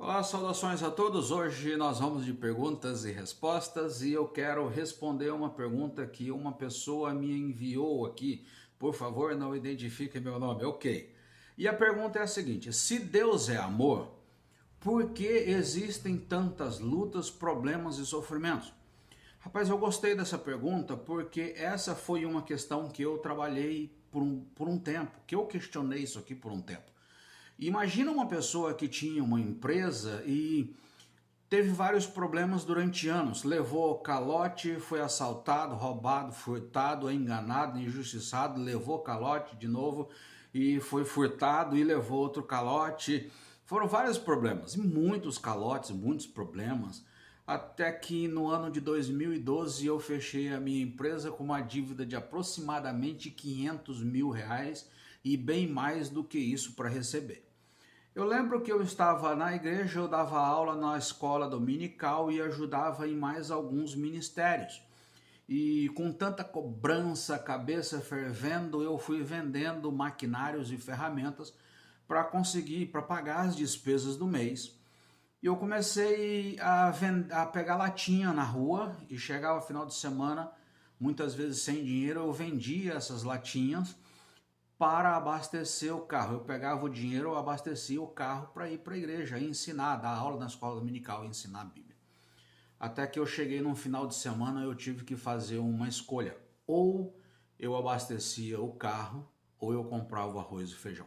Olá, saudações a todos. Hoje nós vamos de perguntas e respostas e eu quero responder uma pergunta que uma pessoa me enviou aqui. Por favor, não identifique meu nome. Ok. E a pergunta é a seguinte: se Deus é amor, por que existem tantas lutas, problemas e sofrimentos? Rapaz, eu gostei dessa pergunta porque essa foi uma questão que eu trabalhei por um tempo, que eu questionei isso aqui por um tempo. Imagina uma pessoa que tinha uma empresa e teve vários problemas durante anos. Levou calote, foi assaltado, roubado, furtado, enganado, injustiçado, levou calote de novo e foi furtado e levou outro calote. Foram vários problemas, e muitos calotes, muitos problemas. Até que no ano de 2012 eu fechei a minha empresa com uma dívida de aproximadamente R$ 500 mil e bem mais do que isso para receber. Eu lembro que eu estava na igreja, eu dava aula na escola dominical e ajudava em mais alguns ministérios. E com tanta cobrança, cabeça fervendo, eu fui vendendo maquinários e ferramentas para pagar as despesas do mês. E eu comecei a pegar latinha na rua e chegava final de semana, muitas vezes sem dinheiro, eu vendia essas latinhas para abastecer o carro. Eu pegava o dinheiro, eu abastecia o carro para ir para a igreja, ensinar, dar aula na escola dominical e ensinar a Bíblia. Até que eu cheguei num final de semana, eu tive que fazer uma escolha. Ou eu abastecia o carro, ou eu comprava o arroz e feijão.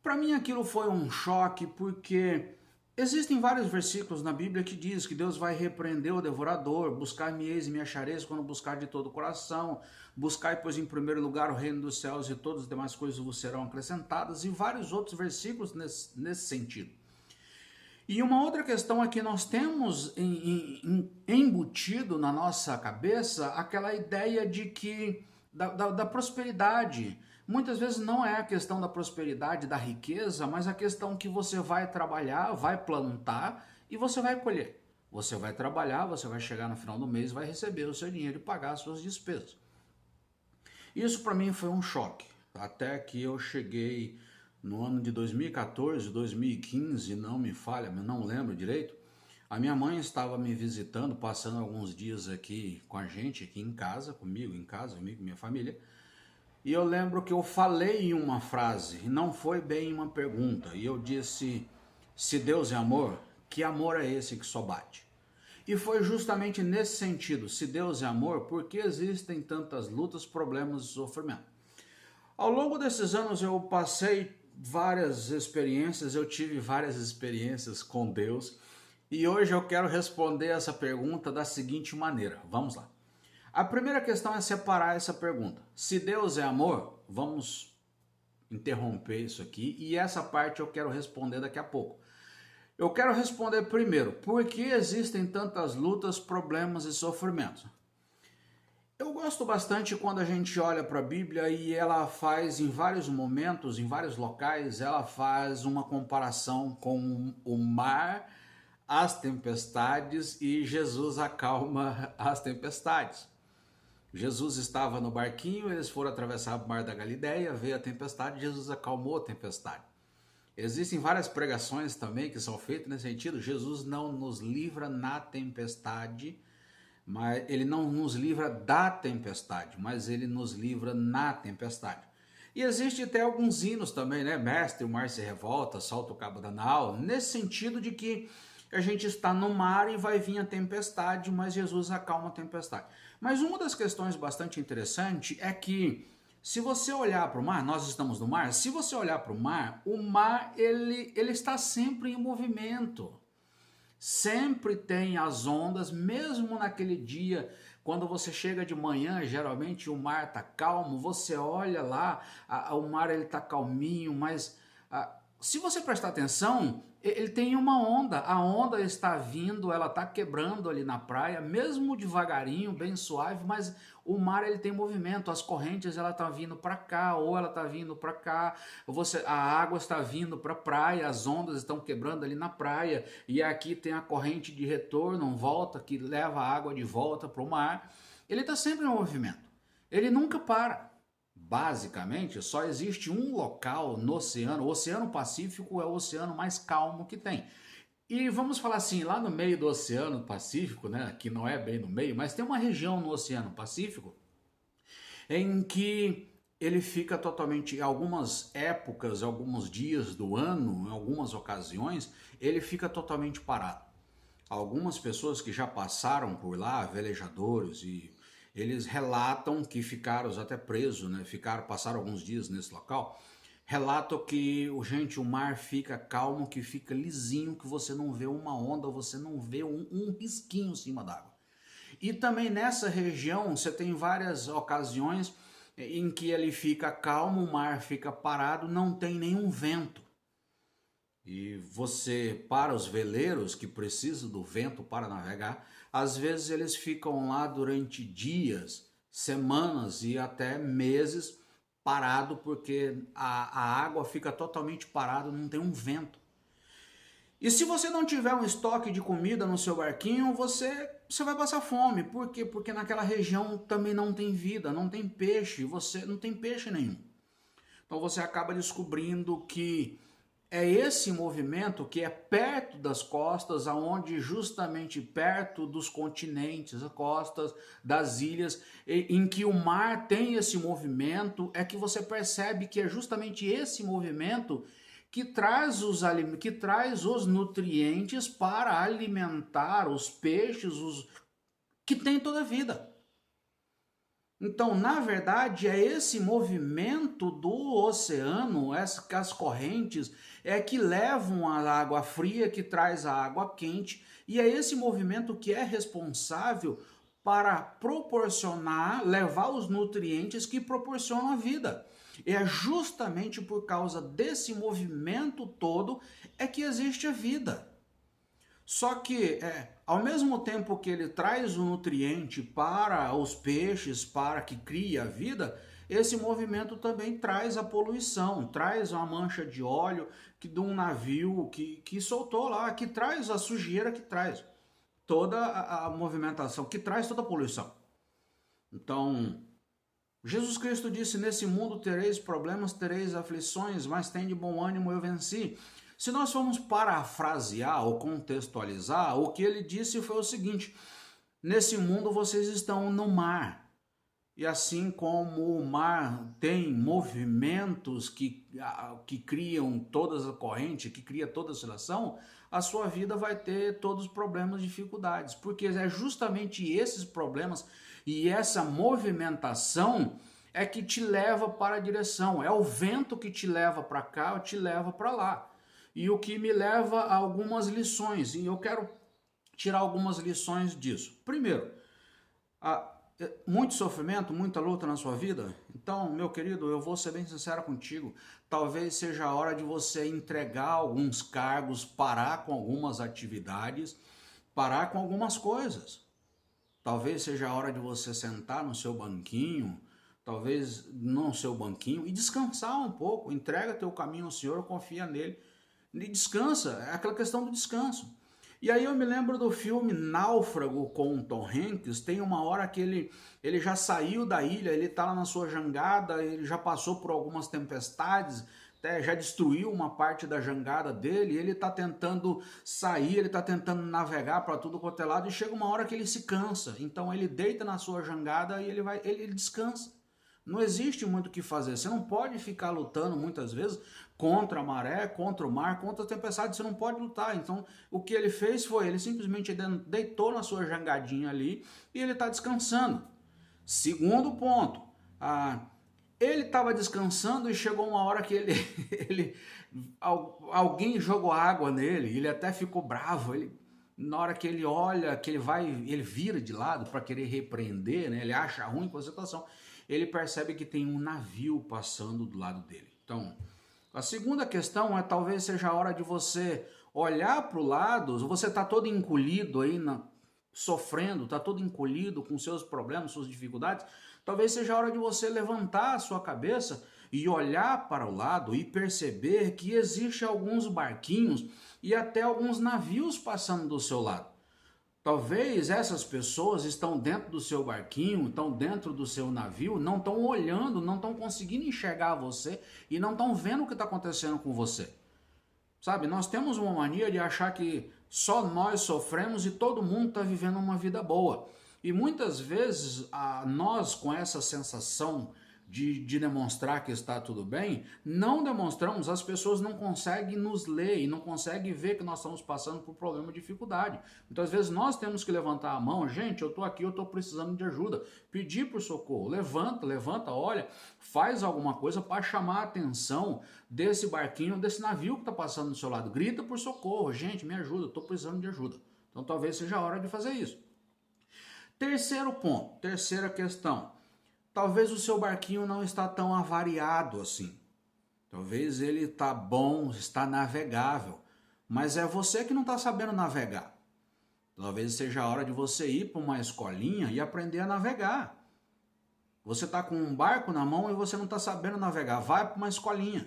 Para mim aquilo foi um choque, porque existem vários versículos na Bíblia que diz que Deus vai repreender o devorador, buscar-me-eis e me achareis quando buscar de todo o coração, buscai, pois, em primeiro lugar o reino dos céus e todas as demais coisas vos serão acrescentadas, e vários outros versículos nesse sentido. E uma outra questão é que nós temos embutido na nossa cabeça aquela ideia de que da prosperidade. Muitas vezes não é a questão da prosperidade, da riqueza, mas a questão que você vai trabalhar, vai plantar e você vai colher. Você vai trabalhar, você vai chegar no final do mês, vai receber o seu dinheiro e pagar as suas despesas. Isso para mim foi um choque, até que eu cheguei no ano de 2014, 2015, não me falha, não lembro direito. A minha mãe estava me visitando, passando alguns dias aqui com a gente, aqui em casa, comigo em casa, comigo e minha família. E eu lembro que eu falei em uma frase, e não foi bem uma pergunta, e eu disse: se Deus é amor, que amor é esse que só bate? E foi justamente nesse sentido: se Deus é amor, por que existem tantas lutas, problemas e sofrimento? Ao longo desses anos eu passei várias experiências, eu tive várias experiências com Deus, e hoje eu quero responder essa pergunta da seguinte maneira. Vamos lá. A primeira questão é separar essa pergunta. Se Deus é amor, vamos interromper isso aqui, e essa parte eu quero responder daqui a pouco. Eu quero responder primeiro: por que existem tantas lutas, problemas e sofrimentos? Eu gosto bastante quando a gente olha para a Bíblia e ela faz em vários momentos, em vários locais, ela faz uma comparação com o mar, as tempestades, e Jesus acalma as tempestades. Jesus estava no barquinho, eles foram atravessar o mar da Galileia, veio a tempestade, Jesus acalmou a tempestade. Existem várias pregações também que são feitas nesse sentido. Jesus não nos livra na tempestade, mas ele não nos livra da tempestade, mas ele nos livra na tempestade. E existe até alguns hinos também, né? Mestre, o mar se revolta, solta o cabo da nau, nesse sentido de que a gente está no mar e vai vir a tempestade, mas Jesus acalma a tempestade. Mas uma das questões bastante interessante é que, se você olhar para o mar, nós estamos no mar, se você olhar para o mar ele está sempre em movimento. Sempre tem as ondas, mesmo naquele dia, quando você chega de manhã, geralmente o mar está calmo, você olha lá, o mar ele está calminho, mas se você prestar atenção, ele tem uma onda, a onda está vindo, ela está quebrando ali na praia, mesmo devagarinho, bem suave, mas o mar ele tem movimento, as correntes ela está vindo para cá, ou ela está vindo para cá, a água está vindo para a praia, as ondas estão quebrando ali na praia, e aqui tem a corrente de retorno, volta, que leva a água de volta para o mar. Ele está sempre em movimento, ele nunca para. Basicamente, só existe um local no oceano. O Oceano Pacífico é o oceano mais calmo que tem. E vamos falar assim, lá no meio do Oceano Pacífico, né, que não é bem no meio, mas tem uma região no Oceano Pacífico em que ele fica totalmente, em algumas épocas, alguns dias do ano, em algumas ocasiões, ele fica totalmente parado. Algumas pessoas que já passaram por lá, velejadores, e eles relatam que ficaram até presos, né? Passaram alguns dias nesse local. Relatam que, gente, o mar fica calmo, que fica lisinho, que você não vê uma onda, você não vê um risquinho em cima d'água. E também nessa região você tem várias ocasiões em que ele fica calmo, o mar fica parado, não tem nenhum vento. E você, para os veleiros que precisam do vento para navegar, às vezes eles ficam lá durante dias, semanas e até meses parado porque a água fica totalmente parada, não tem um vento. E se você não tiver um estoque de comida no seu barquinho, você vai passar fome. Por quê? Porque naquela região também não tem vida, não tem peixe, você não tem peixe nenhum. Então você acaba descobrindo que é esse movimento que é perto das costas, aonde justamente perto dos continentes, as costas das ilhas, em que o mar tem esse movimento, é que você percebe que é justamente esse movimento que traz os nutrientes para alimentar os peixes, que tem toda a vida. Então, na verdade, é esse movimento do oceano, as correntes, é que levam a água fria, que traz a água quente, e é esse movimento que é responsável para proporcionar, levar os nutrientes que proporcionam a vida. É justamente por causa desse movimento todo é que existe a vida. Só que, ao mesmo tempo que ele traz o nutriente para os peixes, para que crie a vida, esse movimento também traz a poluição, traz uma mancha de óleo de um navio que soltou lá, que traz a sujeira, que traz toda a movimentação, que traz toda a poluição. Então, Jesus Cristo disse, nesse mundo tereis problemas, tereis aflições, mas tem de bom ânimo, eu venci. Se nós formos parafrasear ou contextualizar, o que ele disse foi o seguinte: nesse mundo vocês estão no mar. E assim como o mar tem movimentos que criam todas as correntes, que cria toda a oscilação, a sua vida vai ter todos os problemas e dificuldades. Porque é justamente esses problemas e essa movimentação é que te leva para a direção. É o vento que te leva para cá ou te leva para lá. E o que me leva a algumas lições, e eu quero tirar algumas lições disso. Primeiro, muito sofrimento, muita luta na sua vida? Então, meu querido, eu vou ser bem sincero contigo, talvez seja a hora de você entregar alguns cargos, parar com algumas atividades, parar com algumas coisas. Talvez seja a hora de você sentar no seu banquinho, talvez no seu banquinho, e descansar um pouco, entrega teu caminho ao Senhor, confia nele, e descansa, é aquela questão do descanso. E aí eu me lembro do filme Náufrago com o Tom Hanks, tem uma hora que ele já saiu da ilha, ele está lá na sua jangada, ele já passou por algumas tempestades, até já destruiu uma parte da jangada dele, ele está tentando sair, ele está tentando navegar para tudo quanto é lado, e chega uma hora que ele se cansa, então ele deita na sua jangada e ele descansa. Não existe muito o que fazer. Você não pode ficar lutando muitas vezes contra a maré, contra o mar, contra a tempestade. Você não pode lutar. Então, o que ele fez foi, ele simplesmente deitou na sua jangadinha ali e ele está descansando. Segundo ponto, ele estava descansando e chegou uma hora que alguém jogou água nele. Ele até ficou bravo. Na hora que ele olha, que ele vira de lado para querer repreender, né? Ele acha ruim com a situação. Ele percebe que tem um navio passando do lado dele. Então, a segunda questão é talvez seja a hora de você olhar para o lado, você está todo encolhido aí, sofrendo, está todo encolhido com seus problemas, suas dificuldades, talvez seja a hora de você levantar a sua cabeça e olhar para o lado e perceber que existe alguns barquinhos e até alguns navios passando do seu lado. Talvez essas pessoas estão dentro do seu barquinho, estão dentro do seu navio, não estão olhando, não estão conseguindo enxergar você e não estão vendo o que está acontecendo com você. Sabe, nós temos uma mania de achar que só nós sofremos e todo mundo está vivendo uma vida boa. E muitas vezes nós, com essa sensação de demonstrar que está tudo bem, não demonstramos, as pessoas não conseguem nos ler e não conseguem ver que nós estamos passando por problema, dificuldade. Muitas vezes nós temos que levantar a mão, gente, eu estou aqui, eu estou precisando de ajuda, pedir por socorro, levanta, olha, faz alguma coisa para chamar a atenção desse barquinho, desse navio que está passando do seu lado, grita por socorro, gente, me ajuda, estou precisando de ajuda. Então talvez seja a hora de fazer isso. Terceiro ponto, terceira questão. Talvez o seu barquinho não está tão avariado assim. Talvez ele está bom, está navegável, mas é você que não está sabendo navegar. Talvez seja a hora de você ir para uma escolinha e aprender a navegar. Você está com um barco na mão e você não está sabendo navegar. Vai para uma escolinha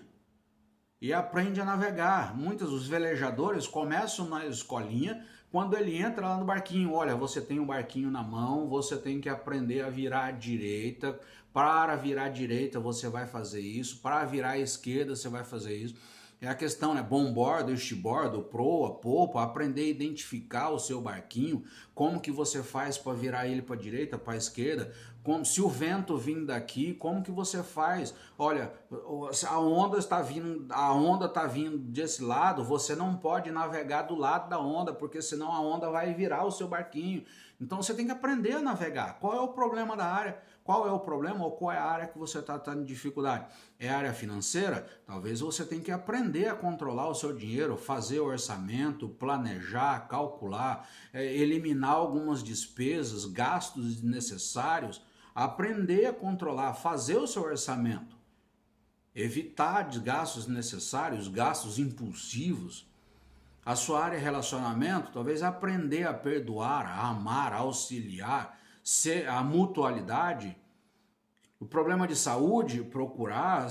e aprende a navegar. Muitos dos velejadores começam na escolinha. Quando ele entra lá no barquinho, olha, você tem um barquinho na mão, você tem que aprender a virar à direita. Para virar à direita você vai fazer isso, para virar à esquerda você vai fazer isso. É a questão, né? Bombordo, estibordo, proa, popa, aprender a identificar o seu barquinho, como que você faz para virar ele para a direita, para a esquerda, como se o vento vir daqui, como que você faz? Olha, a onda está vindo desse lado, você não pode navegar do lado da onda, porque senão a onda vai virar o seu barquinho. Então você tem que aprender a navegar. Qual é o problema da área? Qual é o problema ou qual é a área que você está tendo dificuldade? É a área financeira? Talvez você tenha que aprender a controlar o seu dinheiro, fazer orçamento, planejar, calcular, eliminar algumas despesas, gastos desnecessários, aprender a controlar, fazer o seu orçamento, evitar gastos desnecessários, gastos impulsivos. A sua área relacionamento, talvez aprender a perdoar, a amar, a auxiliar, a mutualidade. O problema de saúde, procurar,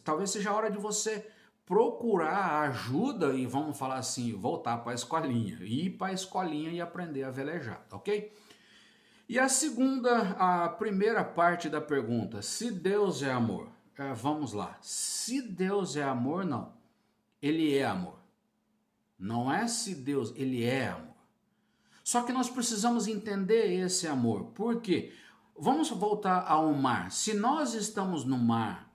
talvez seja a hora de você procurar ajuda e, vamos falar assim, voltar para a escolinha, ir para a escolinha e aprender a velejar, ok? E a primeira parte da pergunta, se Deus é amor, vamos lá, se Deus é amor, não, Ele é amor. Não é se Deus, Ele é amor. Só que nós precisamos entender esse amor. Por quê? Vamos voltar ao mar. Se nós estamos no mar,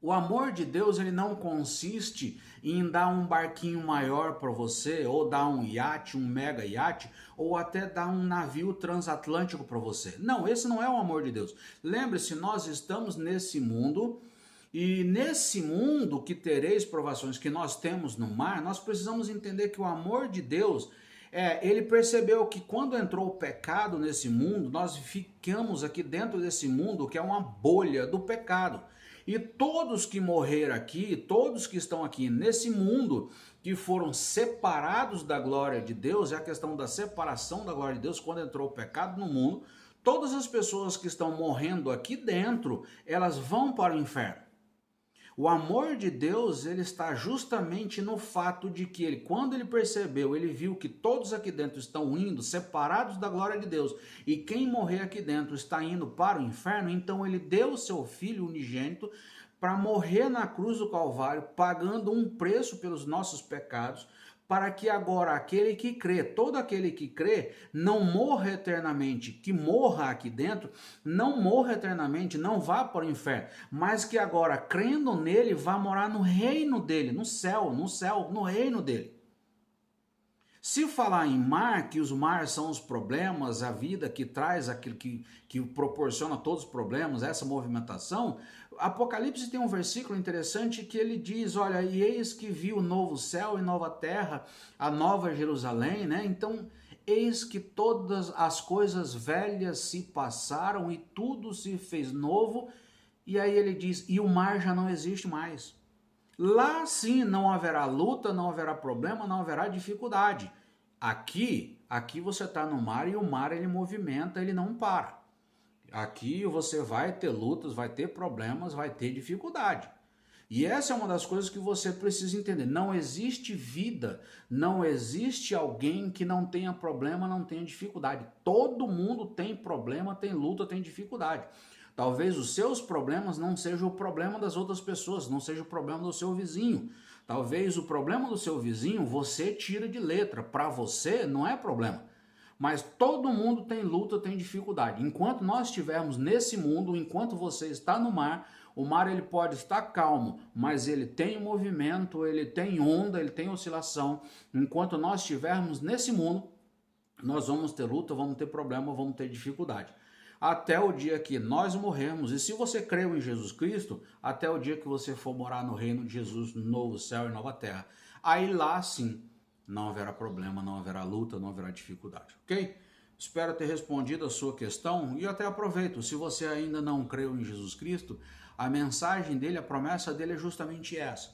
o amor de Deus ele não consiste em dar um barquinho maior para você, ou dar um iate, um mega iate, ou até dar um navio transatlântico para você. Não, esse não é o amor de Deus. Lembre-se, nós estamos nesse mundo. E nesse mundo que tereis provações que nós temos no mar, nós precisamos entender que o amor de Deus, ele percebeu que quando entrou o pecado nesse mundo, nós ficamos aqui dentro desse mundo que é uma bolha do pecado. E todos que morreram aqui, todos que estão aqui nesse mundo, que foram separados da glória de Deus, é a questão da separação da glória de Deus quando entrou o pecado no mundo, todas as pessoas que estão morrendo aqui dentro, elas vão para o inferno. O amor de Deus, ele está justamente no fato de que ele, quando ele percebeu, ele viu que todos aqui dentro estão indo separados da glória de Deus e quem morrer aqui dentro está indo para o inferno, então ele deu o seu filho unigênito para morrer na cruz do Calvário, pagando um preço pelos nossos pecados, para que agora aquele que crê, todo aquele que crê, não morra eternamente, que morra aqui dentro, não morra eternamente, não vá para o inferno, mas que agora, crendo nele, vá morar no reino dele, no céu, no reino dele. Se falar em mar, que os mares são os problemas, a vida que traz aquilo que proporciona todos os problemas, essa movimentação, Apocalipse tem um versículo interessante que ele diz, olha, e eis que vi o novo céu e nova terra, a nova Jerusalém, né? Então, eis que todas as coisas velhas se passaram e tudo se fez novo, e aí ele diz, e o mar já não existe mais. Lá sim não haverá luta, não haverá problema, não haverá dificuldade. Aqui você está no mar e o mar ele movimenta, ele não para. Aqui você vai ter lutas, vai ter problemas, vai ter dificuldade. E essa é uma das coisas que você precisa entender. Não existe vida, não existe alguém que não tenha problema, não tenha dificuldade. Todo mundo tem problema, tem luta, tem dificuldade. Talvez os seus problemas não sejam o problema das outras pessoas, não seja o problema do seu vizinho. Talvez o problema do seu vizinho você tira de letra, para você não é problema. Mas todo mundo tem luta, tem dificuldade. Enquanto nós estivermos nesse mundo, enquanto você está no mar, o mar ele pode estar calmo, mas ele tem movimento, ele tem onda, ele tem oscilação. Enquanto nós estivermos nesse mundo, nós vamos ter luta, vamos ter problema, vamos ter dificuldade. Até o dia que nós morrermos, e se você creu em Jesus Cristo, até o dia que você for morar no reino de Jesus, novo céu e nova terra. Aí lá sim, não haverá problema, não haverá luta, não haverá dificuldade, ok? Espero ter respondido a sua questão e até aproveito, se você ainda não creu em Jesus Cristo, a mensagem dele, a promessa dele é justamente essa.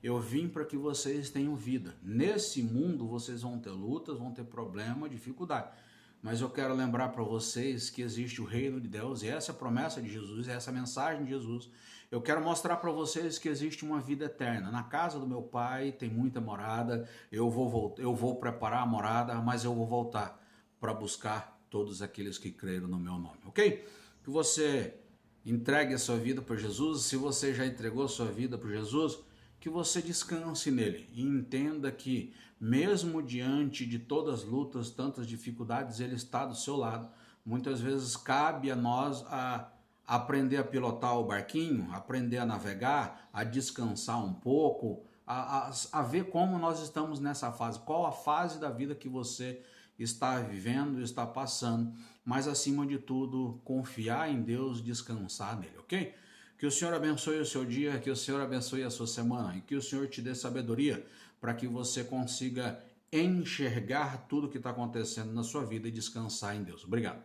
Eu vim para que vocês tenham vida. Nesse mundo vocês vão ter lutas, vão ter problema, dificuldade. Mas eu quero lembrar para vocês que existe o reino de Deus, e essa é a promessa de Jesus, essa é a mensagem de Jesus. Eu quero mostrar para vocês que existe uma vida eterna. Na casa do meu Pai tem muita morada, eu vou preparar a morada, mas eu vou voltar para buscar todos aqueles que creram no meu nome, ok? Que você entregue a sua vida para Jesus. Se você já entregou a sua vida para Jesus, que você descanse nele e entenda que mesmo diante de todas as lutas, tantas dificuldades, ele está do seu lado. Muitas vezes cabe a nós aprender a pilotar o barquinho, aprender a navegar, a descansar um pouco, a ver como nós estamos nessa fase, qual a fase da vida que você está vivendo, está passando, mas acima de tudo, confiar em Deus, descansar nele, ok? Que o Senhor abençoe o seu dia, que o Senhor abençoe a sua semana e que o Senhor te dê sabedoria para que você consiga enxergar tudo que está acontecendo na sua vida e descansar em Deus. Obrigado.